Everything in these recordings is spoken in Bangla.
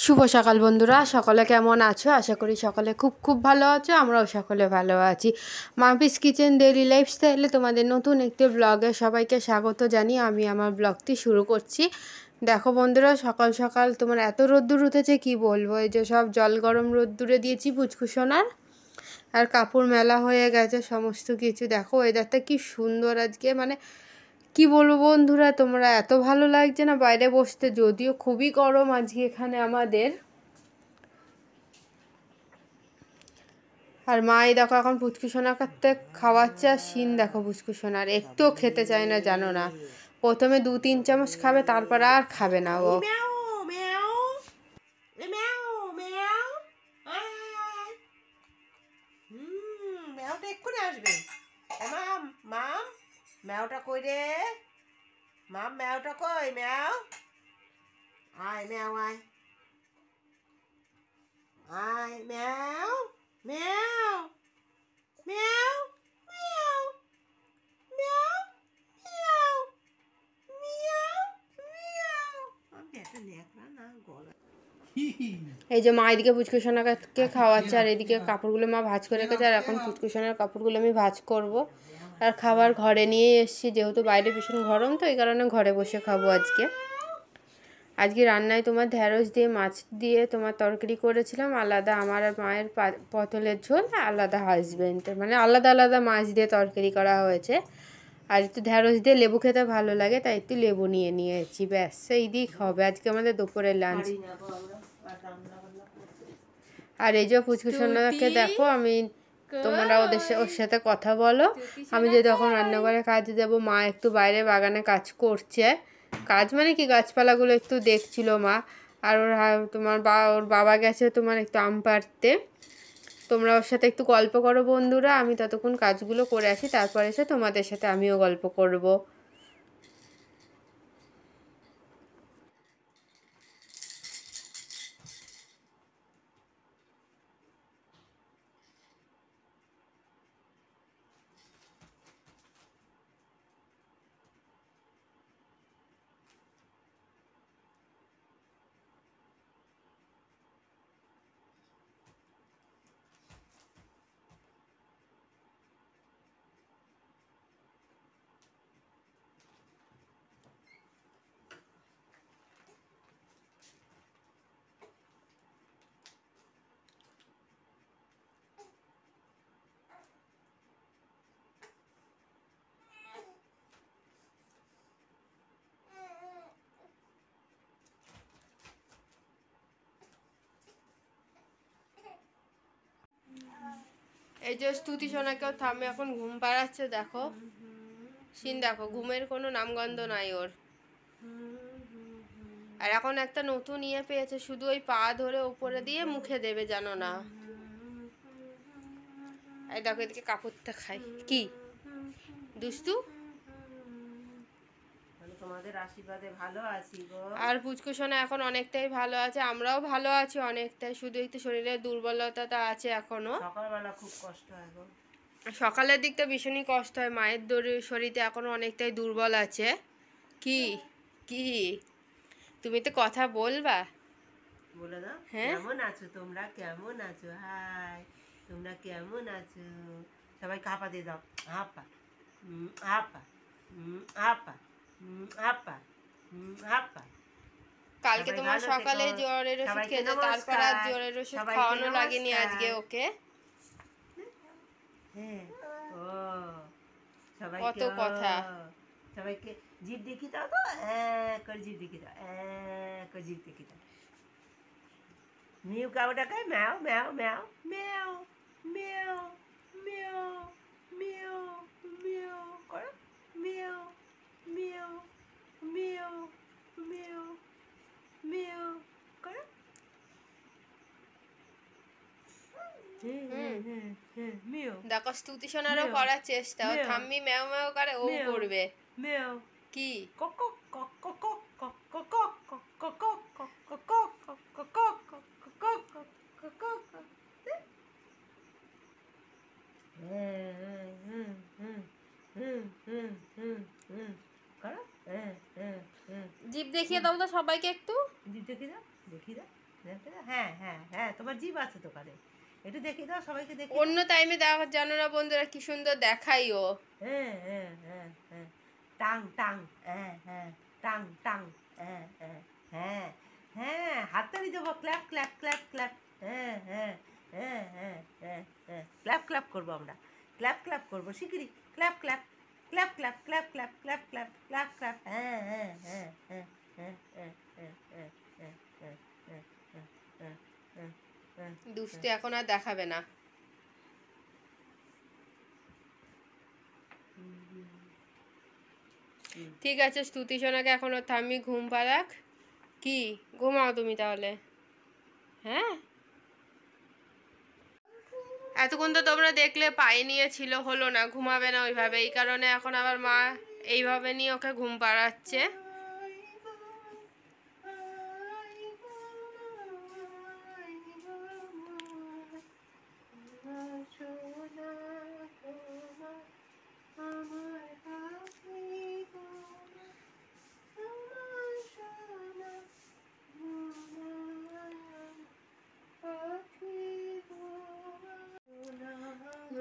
শুভ সকাল বন্ধুরা, সকলে কেমন আছো? আশা করি সকলে খুব খুব ভালো আছো। আমরাও সকলে ভালো আছি। মাম্পিস কিচেন ডেইলি লাইফস্টাইলে তোমাদের নতুন একটি ব্লগে সবাইকে স্বাগত জানিয়ে আমি আমার ব্লগটি শুরু করছি। দেখো বন্ধুরা, সকাল সকাল তোমার এত রোদ্দুর উঠেছে কি বলবো। এই যে সব জল গরম রোদ্দুরে দিয়েছি পুচকুসোনার, আর কাপড় মেলা হয়ে গেছে সমস্ত কিছু। দেখো ওয়েদারটা কি সুন্দর আজকে, মানে কি বলবো বন্ধুরা, তোমরা এত ভালো লাগছে না বাইরে বসতে, যদিও খুবই গরম আজকে এখানে আমাদের। আর মা এই দেখো এখন পুচকুসোনা করতে খাওয়াচ্ছে, আর শিন দেখো পুচকুসোনার একটুও খেতে চায় না, জানো না। প্রথমে 2-3 চামচ খাবে, তারপর আর খাবে না ও। ম্যাওটা এক্ষুনি আসবে। মাম মাম ম্যাওটা কই রে? মাম ম্যাওটা কই? ম্যাও আয়, ম্যাও আয় আয়, ম্যাও ম্যাও ম্যাও ম্যাও ম্যাও ম্যাও মিয়াও মিয়াও। আমি একটা ন্যাকড়া না গলা। এই যে মা এদিকে পুচকুসোনাকে খাওয়াচ্ছে, আর এদিকে কাপড়গুলো মা ভাঁজ করে রেখেছে, আর এখন পুচকুসোনার কাপড়গুলো আমি ভাঁজ করব। আর খাবার ঘরে নিয়ে এসেছি, যেহেতু বাইরে ভীষণ গরম, তো এই কারণে ঘরে বসে খাবো আজকে। আজকে রান্নায় তোমার ঢ্যাঁড়স দিয়ে মাছ দিয়ে তোমার তরকারি করেছিলাম আলাদা, আমার আর মায়ের পটলের ঝোল, আলাদা হাজবেন্ডের, মানে আলাদা আলাদা মাছ দিয়ে তরকারি করা হয়েছে। আর একটু ঢ্যাঁড়স দিয়ে লেবু খেতে ভালো লাগে, তাই একটু লেবু নিয়ে নিয়েছি, ব্যাস এই দিক হবে আজকে আমাদের দুপুরের লাঞ্চ। আর এই যে পুচকুসোনাকে দেখো, আমি তোমরা ওর সাথে কথা বলো। আমি যে যখন রান্নাঘরে কাজে যাব, মা একটু বাইরে বাগানে কাজ করছে। কাজ মানে কি, গাছপালাগুলো একটু দেখছিল মা। আর ওর বাবা গেছে তোমার একটু আম পাড়তে। তোমরা ওর সাথে একটু গল্প করো বন্ধুরা, আমি ততক্ষণ কাজগুলো করে আসি, তারপর এসে তোমাদের সাথে আমিও গল্প করব। এই যে স্তুতি সোনাকেও থামে এখন ঘুম পাড়াচ্ছে, দেখো সিন দেখো, ঘুমের কোনো নামগন্ধ নাই ওর। আর এখন একটা নতুন পেয়েছে, শুধু ওই পা ধরে উপরে দিয়ে মুখে দেবে, জানো না। এই দেখো এদিকে কাপড়টা খাই কি দুস্তু। তোমাদের আশীর্বাদে ভালো আছি গো। আর পুচকুসোনা এখন অনেকটাই ভালো আছে, আমরাও ভালো আছি অনেকটাই, শুধু একটু শরীরের দুর্বলতাটা আছে এখনো। সকালবেলা খুব কষ্ট হয় গো। সকালের দিকটা ভীষণই কষ্ট হয়, মায়ের শরীরটা এখনো অনেকটাই দুর্বল আছে। কি কি তুমি তো কথা বলবা, বলে দাও। হ্যাঁ কেমন আছো তোমরা? কেমন আছো? হাই, তোমরা কেমন আছো? সবাই হাপা দিয়ে দাও। হাপা হাপা হাপা হাপা হাপা। কালকে তোমার সকালে জ্বরের ওষুধ খেয়েছে, তারপর আর জ্বরের ওষুধ খাওয়ানো লাগেনি আজকে ওকে। হ্যাঁ, ও সবাই কত কথা। সবাইকে জিভ দেখি দাও তো, করে জিভ দেখি দাও, করে জিভ দেখি দাও। মিউ কাউ ডাকায়, ম্যাও ম্যাও ম্যাও ম্যাও ম্যাও ম্যাও ম্যাও ম্যাও করো, ম্যাও ম্যাও ম্যাও ম্যাও ম্যাও করো। দেখো স্তুতি সোনারও করার চেষ্টা, ও থাম্মি ম্যাও ম্যাও করে, ও করবে কি। জিভ দেখিয়ে দাও তো সবাইকে একটু। জিভ দেখি দাও, দেখি দাও, হ্যাঁ হ্যাঁ হ্যাঁ, তোমার জিভ আছে দোকানে, একটু দেখিয়ে দাও সবাইকে, দেখি। অন্য টাইমে দেখা জানো না বন্ধুরা কি সুন্দর দেখাই ও। হ্যাঁ হ্যাঁ হ্যাঁ হ্যাঁ, টাং টাং, হ্যাঁ হ্যাঁ, টাং টাং, হ্যাঁ হ্যাঁ হ্যাঁ হ্যাঁ, হাততালি দেবো, ক্ল্যাপ ক্ল্যাপ ক্ল্যাপ ক্ল্যাপ, হ্যাঁ হ্যাঁ হ্যাঁ হ্যাঁ হ্যাঁ হ্যাঁ, ক্ল্যাপ ক্ল্যাপ করবো আমরা, ক্ল্যাপ ক্ল্যাপ করবো শিগগিরই, clap clap clap clap clap clap clap clap clap clap, হ্যাঁ হ্যাঁ হ্যাঁ হ্যাঁ হ্যাঁ হ্যাঁ হ্যাঁ হ্যাঁ হ্যাঁ হ্যাঁ হ্যাঁ হ্যাঁ হ্যাঁ হ্যাঁ। দুষ্টু এখন আর দেখাবে না। ঠিক আছে, স্তুতি সোনাকে এখন ওর ঠাম্মি ঘুম পাড়াক। কি ঘুমাও তুমি তাহলে? হ্যাঁ, এতক্ষণ তো তোমরা দেখলে পায়ে নিয়েছিল, হলো না, ঘুমাবে না ওইভাবে, এই কারণে এখন আবার মা এইভাবে নিয়ে ওকে ঘুম পাড়াচ্ছে।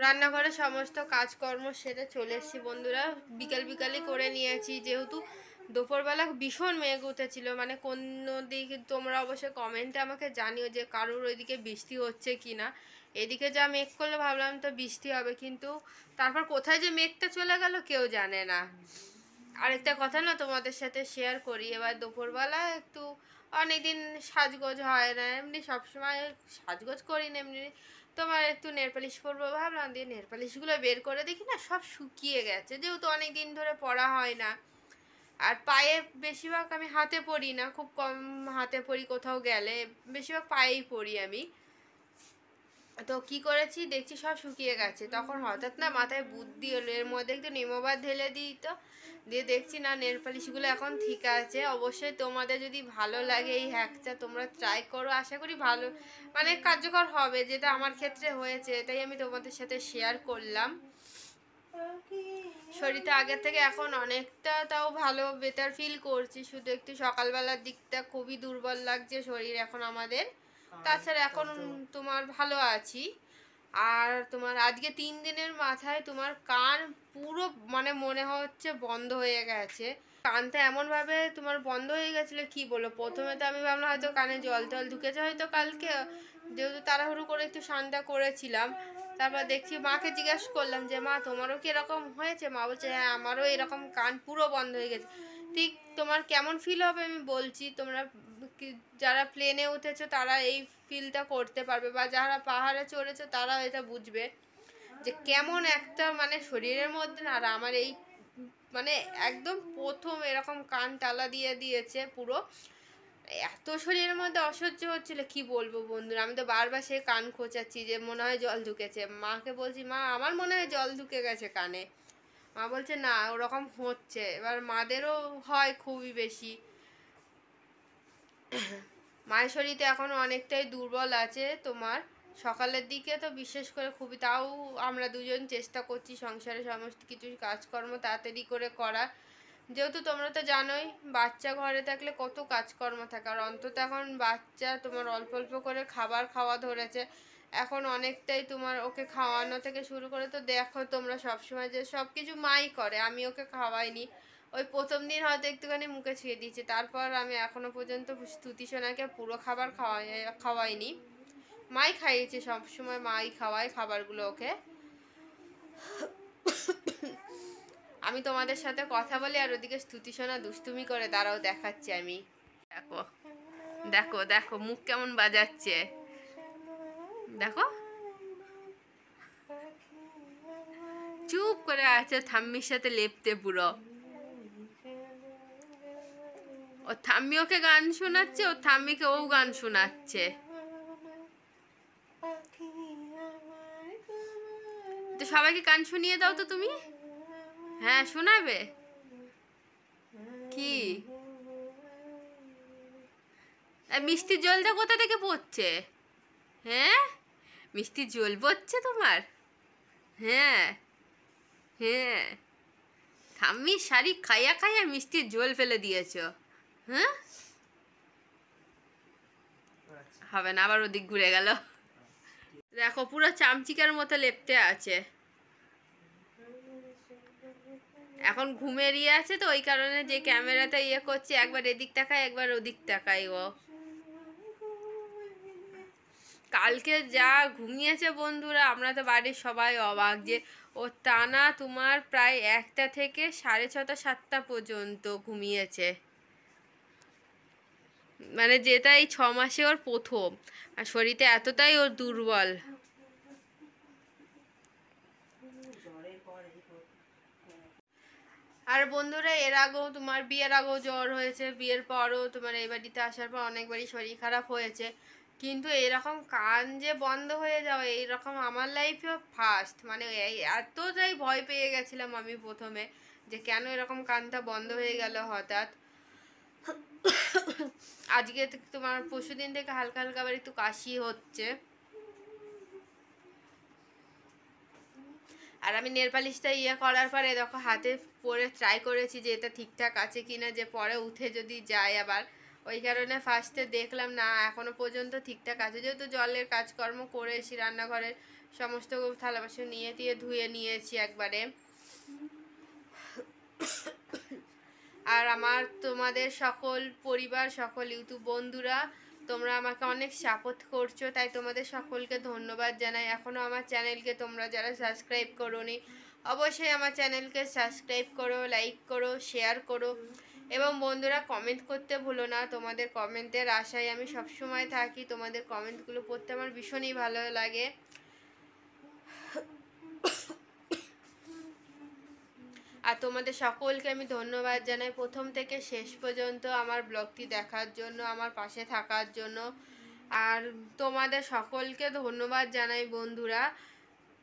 রান্নাঘরে সমস্ত কাজকর্ম সেরে চলে এসেছি বন্ধুরা, বিকাল বিকালই করে নিয়েছি, যেহেতু দুপুরবেলা ভীষণ মেঘ উঠেছিল। মানে কোন দিকে তোমরা অবশ্যই কমেন্টে আমাকে জানিও যে কারোর ওইদিকে বৃষ্টি হচ্ছে কি না। এদিকে যা মেঘ করলে ভাবলাম তো বৃষ্টি হবে, কিন্তু তারপর কোথায় যে মেঘটা চলে গেল কেউ জানে না। আরেকটা কথা না তোমাদের সাথে শেয়ার করি, এবার দুপুরবেলা একটু অনেকদিন সাজগোজ হয় না, এমনি সবসময় সাজগোজ করি না, এমনি তোমার একটু নেলপালিশ পরবো ভাবলাম, দিয়ে নেলপালিশগুলো বের করে দেখি না সব শুকিয়ে গেছে, যেহেতু অনেক দিন ধরে পরা হয় না। আর পায়ে বেশিরভাগ আমি হাতে পরি না, খুব কম হাতে পরি কোথাও গেলে, বেশিরভাগ পায়েই পরি আমি। তো কি করেছি দেখছি সব শুকিয়ে গেছে, তখন হঠাৎ না মাথায় বুদ্ধি হলো এর মধ্যে একটু নিমোবাদ ঢেলে দিই, তো দিয়ে দেখছি না নেল পালিশগুলো এখন ঠিক আছে। অবশ্যই তোমাদের যদি ভালো লাগে এই হ্যাকটা তোমরা ট্রাই করো, আশা করি ভালো মানে কার্যকর হবে, যেটা আমার ক্ষেত্রে হয়েছে এটাই আমি তোমাদের সাথে শেয়ার করলাম। শরীরটা আগের থেকে এখন অনেকটা তাও ভালো, বেটার ফিল করছি, শুধু একটু সকালবেলার দিকটা খুবই দুর্বল লাগছে শরীর এখন আমাদের, তাছাড়া এখন তোমার ভালো আছি। আর তোমার আজকে 3 দিনের মাথায় তোমার কান পুরো মানে মনে হচ্ছে বন্ধ হয়ে গেছে, কানটা এমনভাবে তোমার বন্ধ হয়ে গেছিলো কি বলো। প্রথমে তো আমি ভাবলাম হয়তো কানে জল টল ঢুকেছে হয়তো কালকে, যেহেতু তাড়াহুড়ো করে একটু স্নানটা করেছিলাম। তারপর দেখছি মাকে জিজ্ঞাসা করলাম যে মা তোমারও কি এরকম হয়েছে, মা বলছে হ্যাঁ আমারও এরকম কান পুরো বন্ধ হয়ে গেছে। ঠিক তোমার কেমন ফিল হবে আমি বলছি, তোমরা যারা প্লেনে উঠেছো তারা এই ফিলটা করতে পারবে, বা যারা পাহাড়ে চড়েছো তারা এটা বুঝবে যে কেমন একটা মানে শরীরের মধ্যে। আর আমার এই মানে একদম প্রথম এরকম কান টালা দিয়ে দিয়েছে পুরো, এত শরীরের মধ্যে অসহ্য হচ্ছিল কি বলবো বন্ধুরা। আমি তো বারবার সে কান খোঁচাচ্ছি যে মনে হয় জল ঢুকেছে, মাকে বলছি মা আমার মনে হয় জল ঢুকে গেছে কানে, মা বলছে না ওরকম হচ্ছে। এবার মাদেরও হয় খুবই বেশি। মায়ের শরীরটা এখন অনেকটাই দুর্বল আছে তোমার, সকালের দিকে তো বিশেষ করে খুবই, তাও আমরা দুজন চেষ্টা করছি সংসারে সমস্ত কিছু কাজকর্ম তাড়াতাড়ি করে করার, যেহেতু তোমরা তো জানোই বাচ্চা ঘরে থাকলে কত কাজকর্ম থাকে। আর অন্তত এখন বাচ্চা তোমার অল্প অল্প করে খাবার খাওয়া ধরেছে, এখন অনেকটাই তোমার ওকে খাওয়ানো থেকে শুরু করে তো দেখো তোমরা সবসময় যে সব কিছু মাই করে, আমি ওকে খাওয়াইনি, ওই প্রথম দিন হয়তো একটুখানি মুখে ছুঁয়ে দিয়েছি, তারপর আমি এখনো পর্যন্ত স্তুতি সোনাকে পুরো খাবার খাওয়াইনি, মাই খাইয়েছে, সবসময় মাই খাওয়ায় খাবারগুলো ওকে। আমি তোমাদের সাথে কথা বলি আর ওদিকে স্তুতি সোনা দুষ্টুমি করে, দাঁড়াও দেখাচ্ছি আমি। দেখো দেখো দেখো মুখ কেমন বাজাচ্ছে, দেখো চুপ করে আছে ঠাম্মির সাথে লেপতে পুরো। ও ঠাম্মি ওকে গান শোনাচ্ছে, ও ঠাম্মিকে ও গান শোনাচ্ছে। তো সবাইকে গান শুনিয়ে দাও তো তুমি। হ্যাঁ শোনাবে কি? মিষ্টির জলটা কোথা থেকে পড়ছে? হ্যাঁ মিষ্টির জল পড়ছে তোমার? হ্যাঁ হ্যাঁ, ঠাম্মির শাড়ি খাইয়া খাইয়া মিষ্টির জল ফেলে দিয়েছ। হ্যাঁ হবে না, আবার ওদিক ঘুরে গেল। দেখো পুরো চামচিকার মতো লেপ্টে আছে। এখন ঘুমের ইয়ে আছে তো, ওই কারণে যে ক্যামেরাটা ইয়ে করছে, একবার এদিক তাকায় একবার ওদিক তাকাই ও। কালকে যা ঘুমিয়েছে বন্ধুরা, আমরা তো বাড়ির সবাই অবাক যে ও টানা তোমার প্রায় 1টা থেকে 6:30 7টা পর্যন্ত ঘুমিয়েছে। মানে যেটা এই 6 মাসে ওর প্রথম, আর শরীরটা এতটাই ওর দুর্বল। আর বন্ধুরা এর আগেও তোমার বিয়ের আগেও জ্বর হয়েছে, বিয়ের পরও তোমার এই বাড়িতে আসার পর অনেকবারই শরীর খারাপ হয়েছে, কিন্তু এরকম কান যে বন্ধ হয়ে যাওয়া এইরকম আমার লাইফেও ফার্স্ট। মানে এই এতটাই ভয় পেয়ে গেছিলাম আমি প্রথমে যে কেন এরকম কানটা বন্ধ হয়ে গেল হঠাৎ। আজকে তোমার পরশুদিন থেকে হালকা হালকা আবার একটু কাশি হচ্ছে। আর আমি নেল পালিশটা ইয়ে করার পরে দেখো হাতে পরে ট্রাই করেছি যে এটা ঠিকঠাক আছে কিনা, যে পরে উঠে যদি যায় আবার, ওই কারণে ফার্স্টে দেখলাম না এখনো পর্যন্ত ঠিকঠাক আছে। যেহেতু জলের কাজকর্ম করেছি, রান্নাঘরের সমস্ত থালা বাসন নিয়ে দিয়ে ধুয়ে নিয়েছি একবারে। আর আমার তোমাদের সকল পরিবার, সকল ইউটিউব বন্ধুরা, তোমরা আমাকে অনেক সাপোর্ট করছো, তাই তোমাদের সকলকে ধন্যবাদ জানাই। এখনও আমার চ্যানেলকে তোমরা যারা সাবস্ক্রাইব করোনি, অবশ্যই আমার চ্যানেলকে সাবস্ক্রাইব করো, লাইক করো, শেয়ার করো, এবং বন্ধুরা কমেন্ট করতে ভুলো না। তোমাদের কমেন্টের আশায় আমি সবসময় থাকি, তোমাদের কমেন্টগুলো পড়তে আমার ভীষণই ভালো লাগে। আর তোমাদের সকলকে আমি ধন্যবাদ জানাই প্রথম থেকে শেষ পর্যন্ত আমার ব্লগটি দেখার জন্য, আমার পাশে থাকার জন্য। আর তোমাদের সকলকে ধন্যবাদ জানাই বন্ধুরা,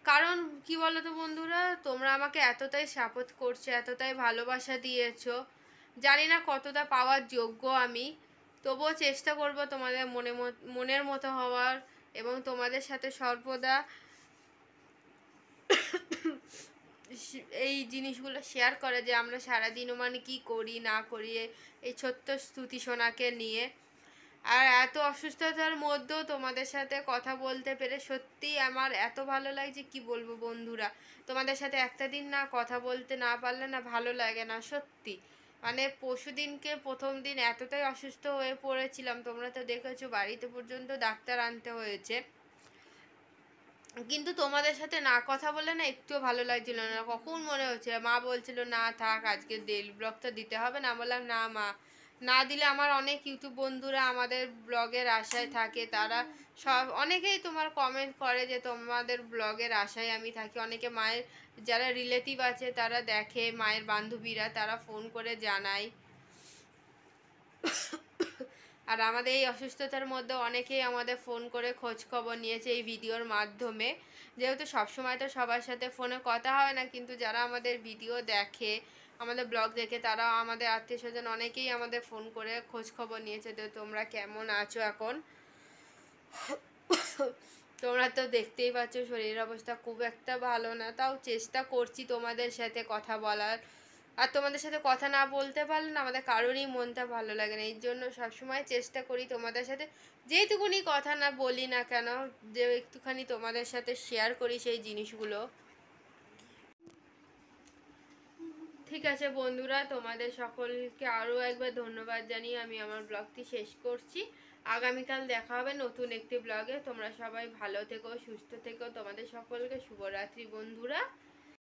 কারণ কি বলো তো বন্ধুরা, তোমরা আমাকে এতটাই সাপোর্ট করছো, এতটাই ভালোবাসা দিয়েছো, জানি না কতটা পাওয়ার যোগ্য আমি, তবুও চেষ্টা করব তোমাদের মনের মতো হওয়ার, এবং তোমাদের সাথে সর্বদা এই জিনিসগুলো শেয়ার করে যে আমরা সারাদিনও মানে কী করি না করি এই ছোট্ট স্তুতি সোনাকে নিয়ে। আর এত অসুস্থতার মধ্যেও তোমাদের সাথে কথা বলতে পেরে সত্যি আমার এত ভালো লাগছে, কি বলবো বন্ধুরা। তোমাদের সাথে একটা দিন না কথা বলতে না পারলে না ভালো লাগে না সত্যি। মানে পরশুদিনকে প্রথম দিন এতটাই অসুস্থ হয়ে পড়েছিলাম, তোমরা তো দেখেছো বাড়িতে পর্যন্ত ডাক্তার আনতে হয়েছে, কিন্তু তোমাদের সাথে না কথা বলে না একটুও ভালো লাগছিল না। কখন মনে হচ্ছিল, মা বলছিল না থাক আজকে ডেইলি ব্লগটা দিতে হবে না, বললাম না মা, না দিলে আমার অনেক ইউটিউব বন্ধুরা আমাদের ব্লগের আশায় থাকে, তারা সব অনেকেই তোমার কমেন্ট করে যে তোমাদের ব্লগের আশায় আমি থাকি। অনেকে মায়ের যারা রিলেটিভ আছে তারা দেখে, মায়ের বান্ধবীরা তারা ফোন করে জানায়। আর আমাদের এই অসুস্থতার মধ্যে অনেকেই আমাদের ফোন করে খোঁজ খবর নিয়েছে এই ভিডিওর মাধ্যমে। যেহেতু সবসময় তো সবার সাথে ফোনে কথা হয় না, কিন্তু যারা আমাদের ভিডিও দেখে, আমাদের ব্লগ দেখে, তারা আমাদের আত্মীয় স্বজন অনেকেই আমাদের ফোন করে খোঁজ খবর নিয়েছে যে তোমরা কেমন আছো এখন। তোমরা তো দেখতেই পাচ্ছ শরীরের অবস্থা খুব একটা ভালো না, তাও চেষ্টা করছি তোমাদের সাথে কথা বলার। আর তোমাদের সাথে কথা না বলতে পারলে না আমাদের কারোরই মনটা ভালো লাগে না, এই জন্য সবসময় চেষ্টা করি তোমাদের সাথে যেইটুকুনি কথা না বলি না কেন, যে একটুখানি তোমাদের সাথে শেয়ার করি সেই জিনিসগুলো। ঠিক আছে বন্ধুরা, তোমাদের সকলকে আরও একবার ধন্যবাদ জানিয়ে আমি আমার ব্লগটি শেষ করছি। আগামীকাল দেখা হবে নতুন একটি ব্লগে। তোমরা সবাই ভালো থেকো, সুস্থ থেকো, তোমাদের সকলকে শুভরাত্রি বন্ধুরা।